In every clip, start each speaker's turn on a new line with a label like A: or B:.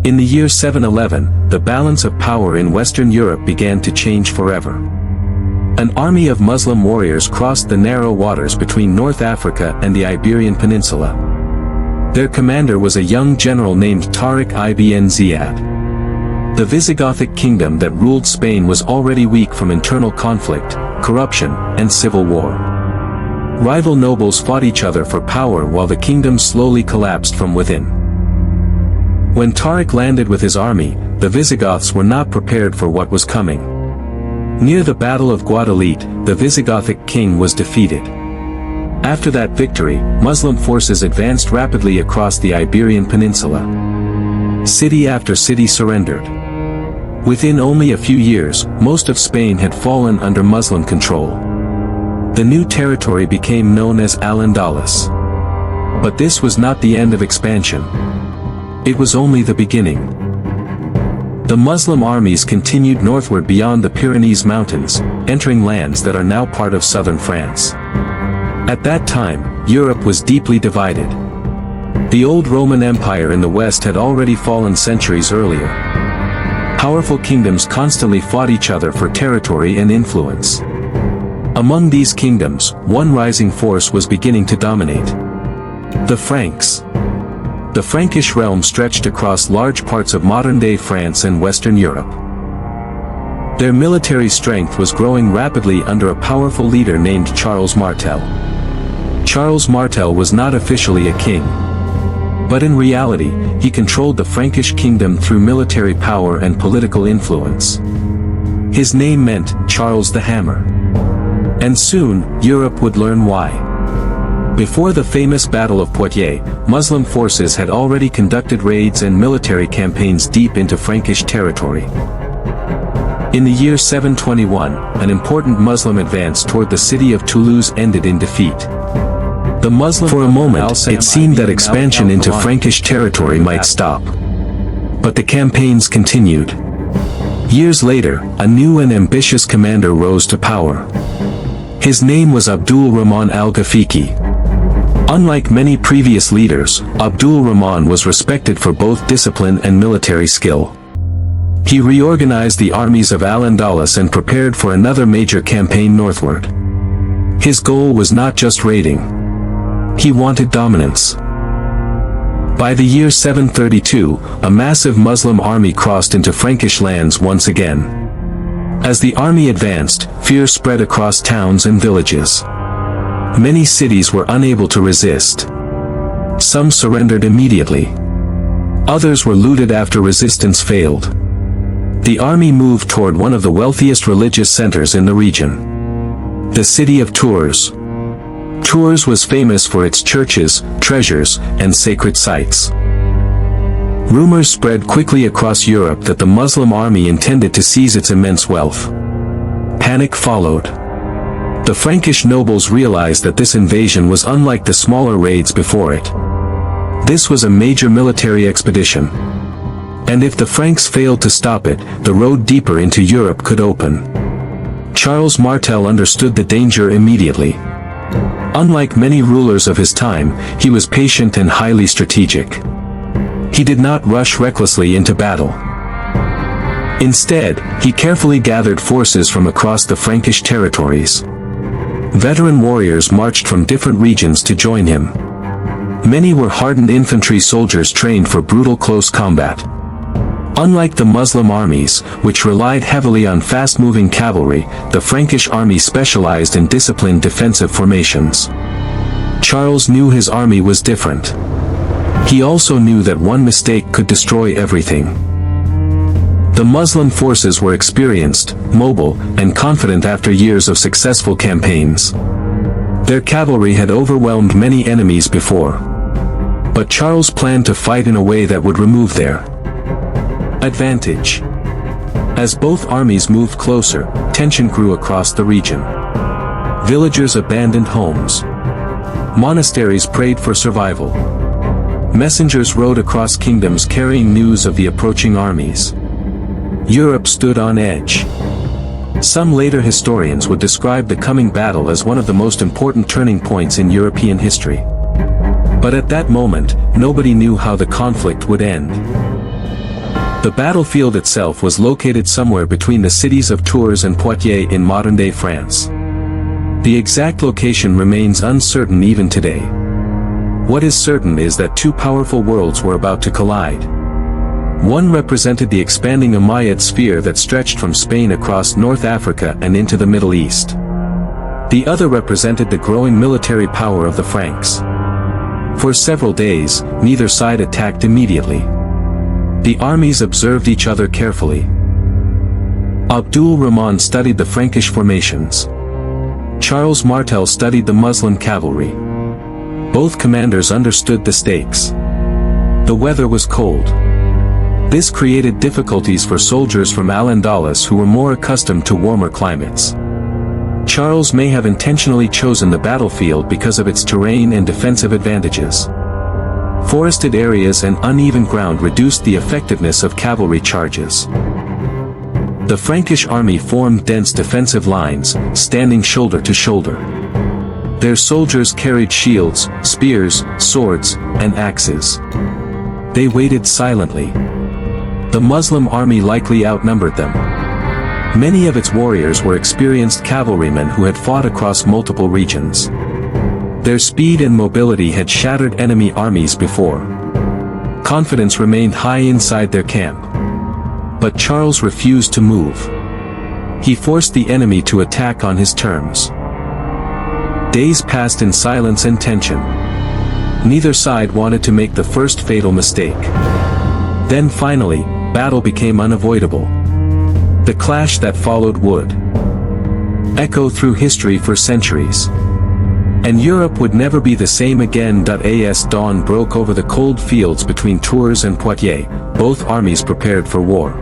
A: In the year 711, the balance of power in Western Europe began to change forever. An army of Muslim warriors crossed the narrow waters between North Africa and the Iberian Peninsula. Their commander was a young general named Tariq ibn Ziyad. The Visigothic kingdom that ruled Spain was already weak from internal conflict, corruption, and civil war. Rival nobles fought each other for power while the kingdom slowly collapsed from within. When Tariq landed with his army, the Visigoths were not prepared for what was coming. Near the Battle of Guadalete, the Visigothic king was defeated. After that victory, Muslim forces advanced rapidly across the Iberian Peninsula. City after city surrendered. Within only a few years, most of Spain had fallen under Muslim control. The new territory became known as Al-Andalus. But this was not the end of expansion. It was only the beginning. The Muslim armies continued northward beyond the Pyrenees Mountains, entering lands that are now part of southern France. At that time, Europe was deeply divided. The old Roman Empire in the west had already fallen centuries earlier. Powerful kingdoms constantly fought each other for territory and influence. Among these kingdoms, one rising force was beginning to dominate. The Franks. The Frankish realm stretched across large parts of modern-day France and Western Europe. Their military strength was growing rapidly under a powerful leader named Charles Martel. Charles Martel was not officially a king. But in reality, he controlled the Frankish kingdom through military power and political influence. His name meant Charles the Hammer. And soon, Europe would learn why. Before the famous Battle of Poitiers, Muslim forces had already conducted raids and military campaigns deep into Frankish territory. In the year 721, an important Muslim advance toward the city of Toulouse ended in defeat. For a moment, it seemed that expansion into Frankish territory might stop. But the campaigns continued. Years later, a new and ambitious commander rose to power. His name was Abdul Rahman Al Ghafiqi. Unlike many previous leaders, Abdul Rahman was respected for both discipline and military skill. He reorganized the armies of Al-Andalus and prepared for another major campaign northward. His goal was not just raiding. He wanted dominance. By the year 732, a massive Muslim army crossed into Frankish lands once again. As the army advanced, fear spread across towns and villages. Many cities were unable to resist. Some surrendered immediately. Others were looted after resistance failed. The army moved toward one of the wealthiest religious centers in the region. The city of Tours. Tours was famous for its churches, treasures, and sacred sites. Rumors spread quickly across Europe that the Muslim army intended to seize its immense wealth. Panic followed. The Frankish nobles realized that this invasion was unlike the smaller raids before it. This was a major military expedition. And if the Franks failed to stop it, the road deeper into Europe could open. Charles Martel understood the danger immediately. Unlike many rulers of his time, he was patient and highly strategic. He did not rush recklessly into battle. Instead, he carefully gathered forces from across the Frankish territories. Veteran warriors marched from different regions to join him. Many were hardened infantry soldiers trained for brutal close combat. Unlike the Muslim armies, which relied heavily on fast-moving cavalry, the Frankish army specialized in disciplined defensive formations. Charles knew his army was different. He also knew that one mistake could destroy everything. The Muslim forces were experienced, mobile, and confident after years of successful campaigns. Their cavalry had overwhelmed many enemies before. But Charles planned to fight in a way that would remove their advantage. As both armies moved closer, tension grew across the region. Villagers abandoned homes. Monasteries prayed for survival. Messengers rode across kingdoms carrying news of the approaching armies. Europe stood on edge. Some later historians would describe the coming battle as one of the most important turning points in European history. But at that moment, nobody knew how the conflict would end. The battlefield itself was located somewhere between the cities of Tours and Poitiers in modern-day France. The exact location remains uncertain even today. What is certain is that two powerful worlds were about to collide. One represented the expanding Umayyad sphere that stretched from Spain across North Africa and into the Middle East. The other represented the growing military power of the Franks. For several days, neither side attacked immediately. The armies observed each other carefully. Abdul Rahman studied the Frankish formations. Charles Martel studied the Muslim cavalry. Both commanders understood the stakes. The weather was cold. This created difficulties for soldiers from Al-Andalus who were more accustomed to warmer climates. Charles may have intentionally chosen the battlefield because of its terrain and defensive advantages. Forested areas and uneven ground reduced the effectiveness of cavalry charges. The Frankish army formed dense defensive lines, standing shoulder to shoulder. Their soldiers carried shields, spears, swords, and axes. They waited silently. The Muslim army likely outnumbered them. Many of its warriors were experienced cavalrymen who had fought across multiple regions. Their speed and mobility had shattered enemy armies before. Confidence remained high inside their camp. But Charles refused to move. He forced the enemy to attack on his terms. Days passed in silence and tension. Neither side wanted to make the first fatal mistake. Then finally, battle became unavoidable. The clash that followed would echo through history for centuries. And Europe would never be the same again. As dawn broke over the cold fields between Tours and Poitiers, both armies prepared for war.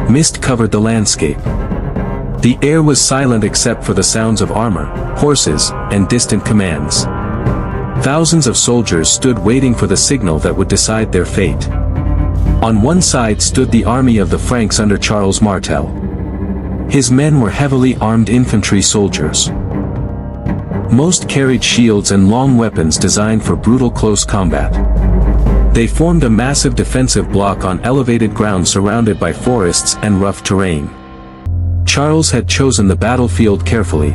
A: Mist covered the landscape. The air was silent except for the sounds of armor, horses, and distant commands. Thousands of soldiers stood waiting for the signal that would decide their fate. On one side stood the army of the Franks under Charles Martel. His men were heavily armed infantry soldiers. Most carried shields and long weapons designed for brutal close combat. They formed a massive defensive block on elevated ground surrounded by forests and rough terrain. Charles had chosen the battlefield carefully.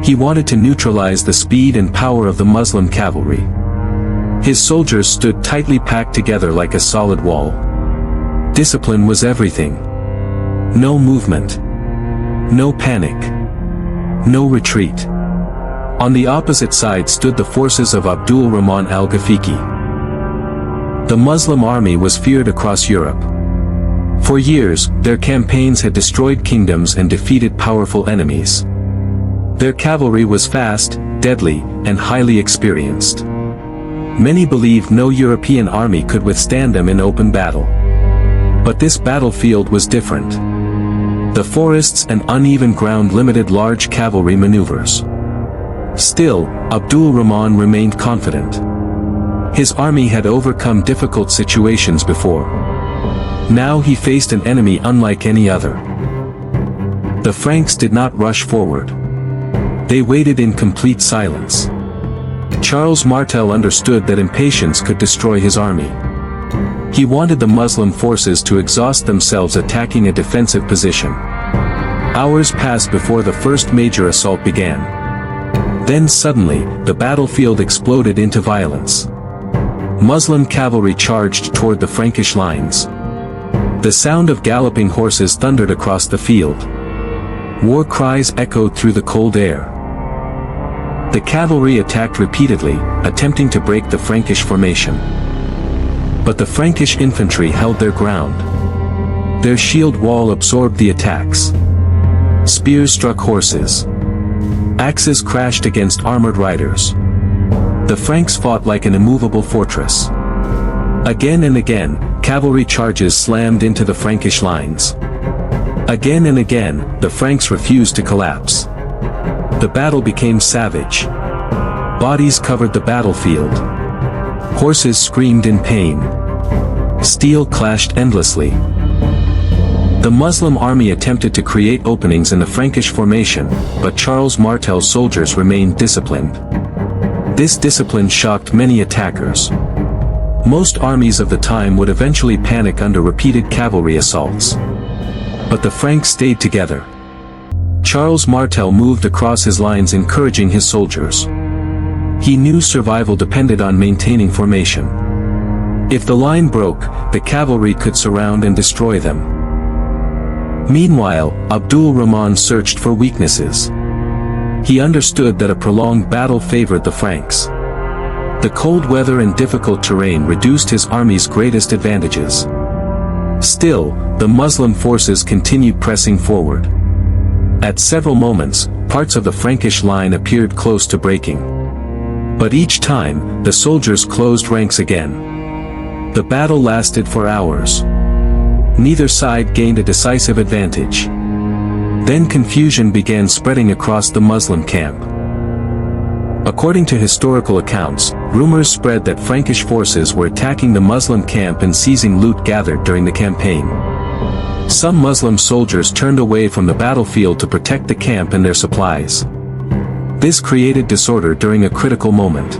A: He wanted to neutralize the speed and power of the Muslim cavalry. His soldiers stood tightly packed together like a solid wall. Discipline was everything. No movement. No panic. No retreat. On the opposite side stood the forces of Abdul Rahman Al Ghafiqi. The Muslim army was feared across Europe. For years, their campaigns had destroyed kingdoms and defeated powerful enemies. Their cavalry was fast, deadly, and highly experienced. Many believed no European army could withstand them in open battle. But this battlefield was different. The forests and uneven ground limited large cavalry maneuvers. Still, Abdul Rahman remained confident. His army had overcome difficult situations before. Now he faced an enemy unlike any other. The Franks did not rush forward. They waited in complete silence. Charles Martel understood that impatience could destroy his army. He wanted the Muslim forces to exhaust themselves attacking a defensive position. Hours passed before the first major assault began. Then suddenly, the battlefield exploded into violence. Muslim cavalry charged toward the Frankish lines. The sound of galloping horses thundered across the field. War cries echoed through the cold air. The cavalry attacked repeatedly, attempting to break the Frankish formation. But the Frankish infantry held their ground. Their shield wall absorbed the attacks. Spears struck horses. Axes crashed against armored riders. The Franks fought like an immovable fortress. Again and again, cavalry charges slammed into the Frankish lines. Again and again, the Franks refused to collapse. The battle became savage. Bodies covered the battlefield. Horses screamed in pain. Steel clashed endlessly. The Muslim army attempted to create openings in the Frankish formation, but Charles Martel's soldiers remained disciplined. This discipline shocked many attackers. Most armies of the time would eventually panic under repeated cavalry assaults. But the Franks stayed together. Charles Martel moved across his lines encouraging his soldiers. He knew survival depended on maintaining formation. If the line broke, the cavalry could surround and destroy them. Meanwhile, Abdul Rahman searched for weaknesses. He understood that a prolonged battle favored the Franks. The cold weather and difficult terrain reduced his army's greatest advantages. Still, the Muslim forces continued pressing forward. At several moments, parts of the Frankish line appeared close to breaking. But each time, the soldiers closed ranks again. The battle lasted for hours. Neither side gained a decisive advantage. Then confusion began spreading across the Muslim camp. According to historical accounts, rumors spread that Frankish forces were attacking the Muslim camp and seizing loot gathered during the campaign. Some Muslim soldiers turned away from the battlefield to protect the camp and their supplies. This created disorder during a critical moment.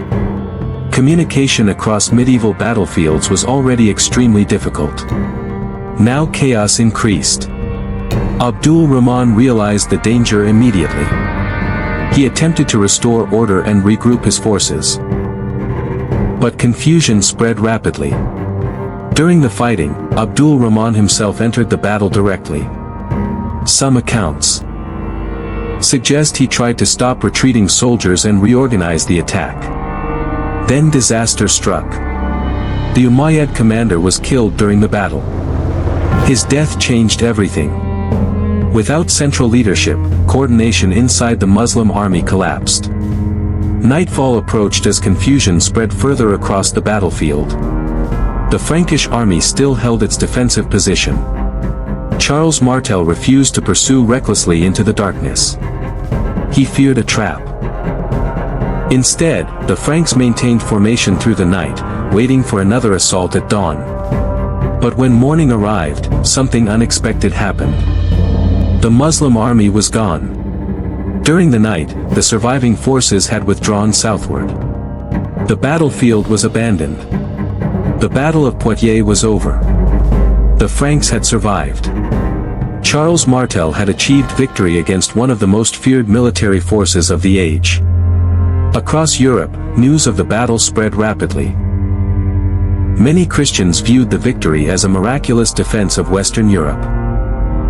A: Communication across medieval battlefields was already extremely difficult. Now chaos increased. Abdul Rahman realized the danger immediately. He attempted to restore order and regroup his forces. But confusion spread rapidly. During the fighting, Abdul Rahman himself entered the battle directly. Some accounts suggest he tried to stop retreating soldiers and reorganize the attack. Then disaster struck. The Umayyad commander was killed during the battle. His death changed everything. Without central leadership, coordination inside the Muslim army collapsed. Nightfall approached as confusion spread further across the battlefield. The Frankish army still held its defensive position. Charles Martel refused to pursue recklessly into the darkness. He feared a trap. Instead, the Franks maintained formation through the night, waiting for another assault at dawn. But when morning arrived, something unexpected happened. The Muslim army was gone. During the night, the surviving forces had withdrawn southward. The battlefield was abandoned. The Battle of Poitiers was over. The Franks had survived. Charles Martel had achieved victory against one of the most feared military forces of the age. Across Europe, news of the battle spread rapidly. Many Christians viewed the victory as a miraculous defense of Western Europe.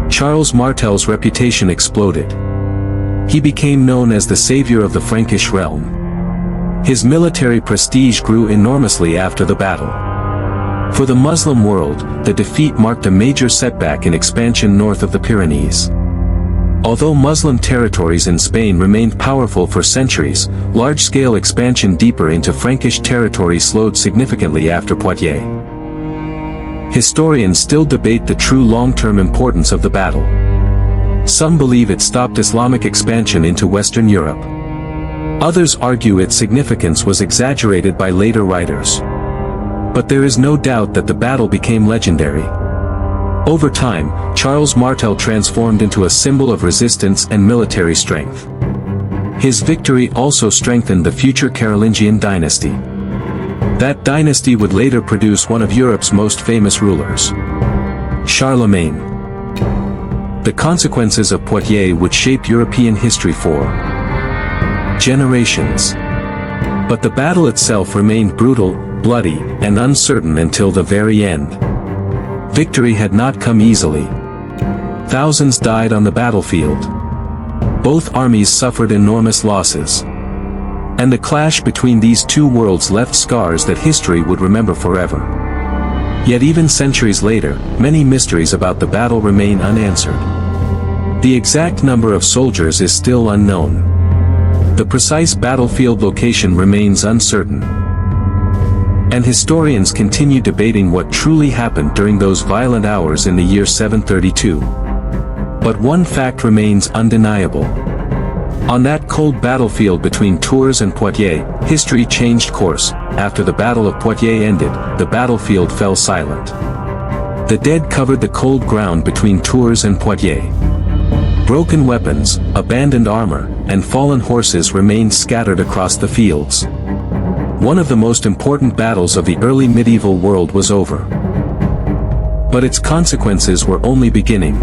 A: Charles Martel's reputation exploded. He became known as the savior of the Frankish realm. His military prestige grew enormously after the battle. For the Muslim world, the defeat marked a major setback in expansion north of the Pyrenees. Although Muslim territories in Spain remained powerful for centuries, large-scale expansion deeper into Frankish territory slowed significantly after Poitiers. Historians still debate the true long-term importance of the battle. Some believe it stopped Islamic expansion into Western Europe. Others argue its significance was exaggerated by later writers. But there is no doubt that the battle became legendary. Over time, Charles Martel transformed into a symbol of resistance and military strength. His victory also strengthened the future Carolingian dynasty. That dynasty would later produce one of Europe's most famous rulers, Charlemagne. The consequences of Poitiers would shape European history for generations. But the battle itself remained brutal, bloody, and uncertain until the very end. Victory had not come easily. Thousands died on the battlefield. Both armies suffered enormous losses. And the clash between these two worlds left scars that history would remember forever. Yet even centuries later, many mysteries about the battle remain unanswered. The exact number of soldiers is still unknown. The precise battlefield location remains uncertain. And historians continue debating what truly happened during those violent hours in the year 732. But one fact remains undeniable. On that cold battlefield between Tours and Poitiers, history changed course. After the Battle of Poitiers ended, the battlefield fell silent. The dead covered the cold ground between Tours and Poitiers. Broken weapons, abandoned armor, and fallen horses remained scattered across the fields. One of the most important battles of the early medieval world was over. But its consequences were only beginning.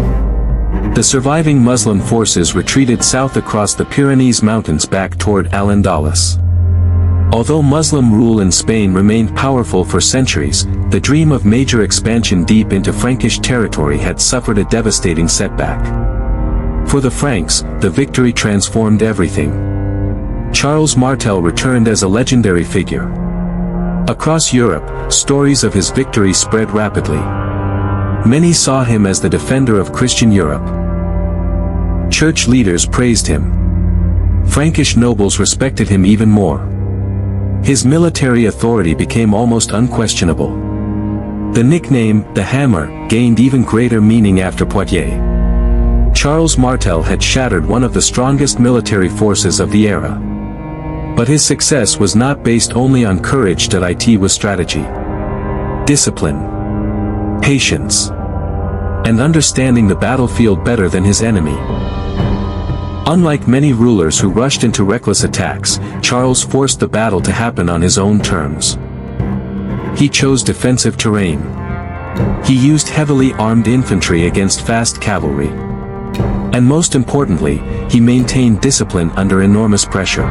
A: The surviving Muslim forces retreated south across the Pyrenees Mountains back toward Al-Andalus. Although Muslim rule in Spain remained powerful for centuries, the dream of major expansion deep into Frankish territory had suffered a devastating setback. For the Franks, the victory transformed everything. Charles Martel returned as a legendary figure. Across Europe, stories of his victory spread rapidly. Many saw him as the defender of Christian Europe. Church leaders praised him. Frankish nobles respected him even more. His military authority became almost unquestionable. The nickname, the Hammer, gained even greater meaning after Poitiers. Charles Martel had shattered one of the strongest military forces of the era. But his success was not based only on courage, it was strategy, discipline, patience, and understanding the battlefield better than his enemy. Unlike many rulers who rushed into reckless attacks, Charles forced the battle to happen on his own terms. He chose defensive terrain. He used heavily armed infantry against fast cavalry. And most importantly, he maintained discipline under enormous pressure.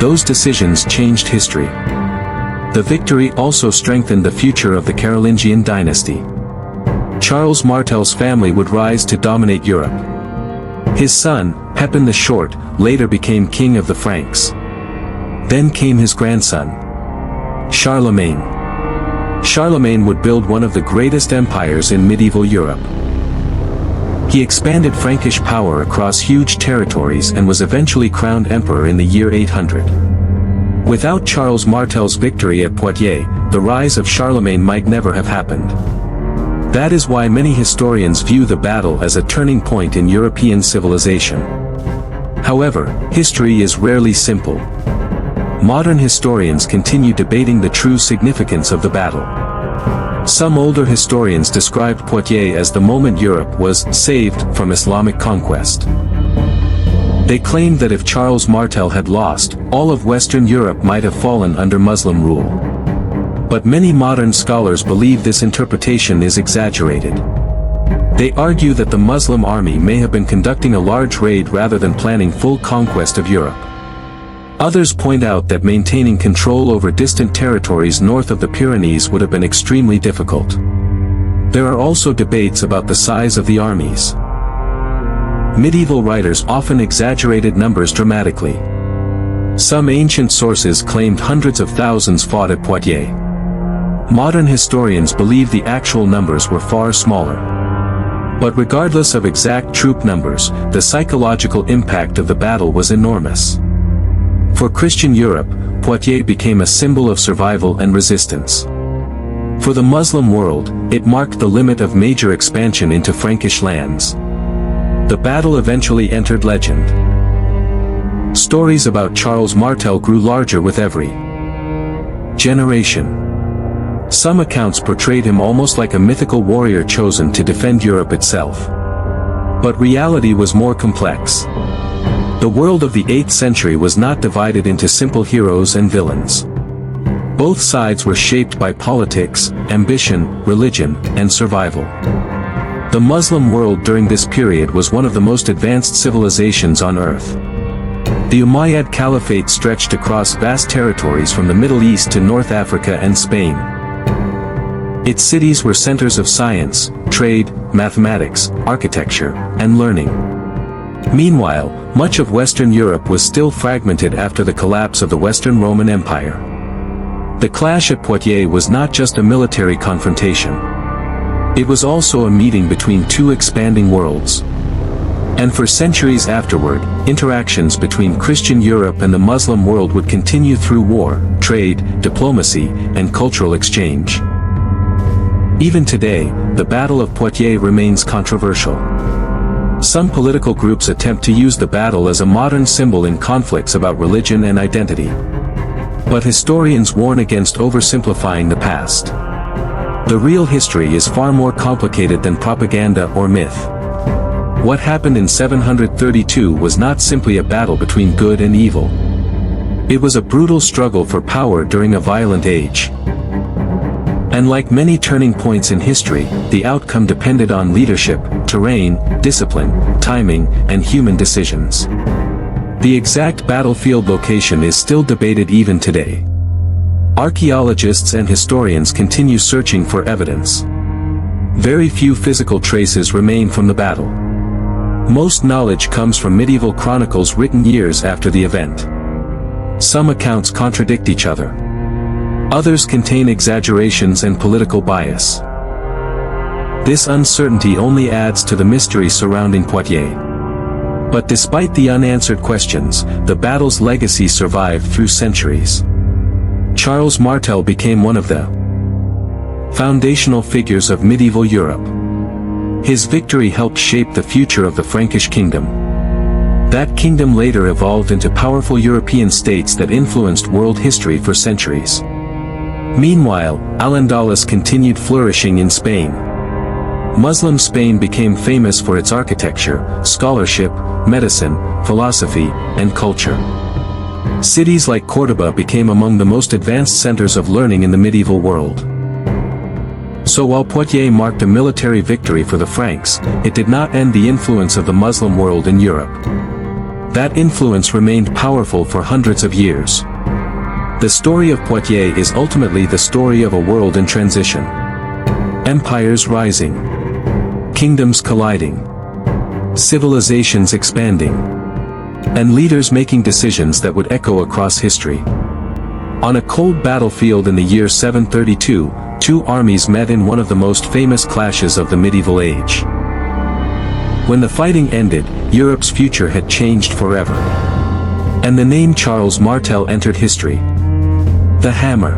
A: Those decisions changed history. The victory also strengthened the future of the Carolingian dynasty. Charles Martel's family would rise to dominate Europe. His son, Pepin the Short, later became king of the Franks. Then came his grandson, Charlemagne. Charlemagne would build one of the greatest empires in medieval Europe. He expanded Frankish power across huge territories and was eventually crowned emperor in the year 800. Without Charles Martel's victory at Poitiers, the rise of Charlemagne might never have happened. That is why many historians view the battle as a turning point in European civilization. However, history is rarely simple. Modern historians continue debating the true significance of the battle. Some older historians described Poitiers as the moment Europe was saved from Islamic conquest. They claimed that if Charles Martel had lost, all of Western Europe might have fallen under Muslim rule. But many modern scholars believe this interpretation is exaggerated. They argue that the Muslim army may have been conducting a large raid rather than planning full conquest of Europe. Others point out that maintaining control over distant territories north of the Pyrenees would have been extremely difficult. There are also debates about the size of the armies. Medieval writers often exaggerated numbers dramatically. Some ancient sources claimed hundreds of thousands fought at Poitiers. Modern historians believe the actual numbers were far smaller. But regardless of exact troop numbers, the psychological impact of the battle was enormous. For Christian Europe, Poitiers became a symbol of survival and resistance. For the Muslim world, it marked the limit of major expansion into Frankish lands. The battle eventually entered legend. Stories about Charles Martel grew larger with every generation. Some accounts portrayed him almost like a mythical warrior chosen to defend Europe itself. But reality was more complex. The world of the 8th century was not divided into simple heroes and villains. Both sides were shaped by politics, ambition, religion, and survival. The Muslim world during this period was one of the most advanced civilizations on earth. The Umayyad Caliphate stretched across vast territories from the Middle East to North Africa and Spain. Its cities were centers of science, trade, mathematics, architecture, and learning. Meanwhile, much of Western Europe was still fragmented after the collapse of the Western Roman Empire. The clash at Poitiers was not just a military confrontation. It was also a meeting between two expanding worlds. And for centuries afterward, interactions between Christian Europe and the Muslim world would continue through war, trade, diplomacy, and cultural exchange. Even today, the Battle of Poitiers remains controversial. Some political groups attempt to use the battle as a modern symbol in conflicts about religion and identity. But historians warn against oversimplifying the past. The real history is far more complicated than propaganda or myth. What happened in 732 was not simply a battle between good and evil. It was a brutal struggle for power during a violent age. And like many turning points in history, the outcome depended on leadership, terrain, discipline, timing, and human decisions. The exact battlefield location is still debated even today. Archaeologists and historians continue searching for evidence. Very few physical traces remain from the battle. Most knowledge comes from medieval chronicles written years after the event. Some accounts contradict each other. Others contain exaggerations and political bias. This uncertainty only adds to the mystery surrounding Poitiers. But despite the unanswered questions, the battle's legacy survived through centuries. Charles Martel became one of the foundational figures of medieval Europe. His victory helped shape the future of the Frankish kingdom. That kingdom later evolved into powerful European states that influenced world history for centuries. Meanwhile, Al-Andalus continued flourishing in Spain. Muslim Spain became famous for its architecture, scholarship, medicine, philosophy, and culture. Cities like Córdoba became among the most advanced centers of learning in the medieval world. So while Poitiers marked a military victory for the Franks, it did not end the influence of the Muslim world in Europe. That influence remained powerful for hundreds of years. The story of Poitiers is ultimately the story of a world in transition. Empires rising. Kingdoms colliding. Civilizations expanding. And leaders making decisions that would echo across history. On a cold battlefield in the year 732, two armies met in one of the most famous clashes of the medieval age. When the fighting ended, Europe's future had changed forever. And the name Charles Martel entered history. The hammer.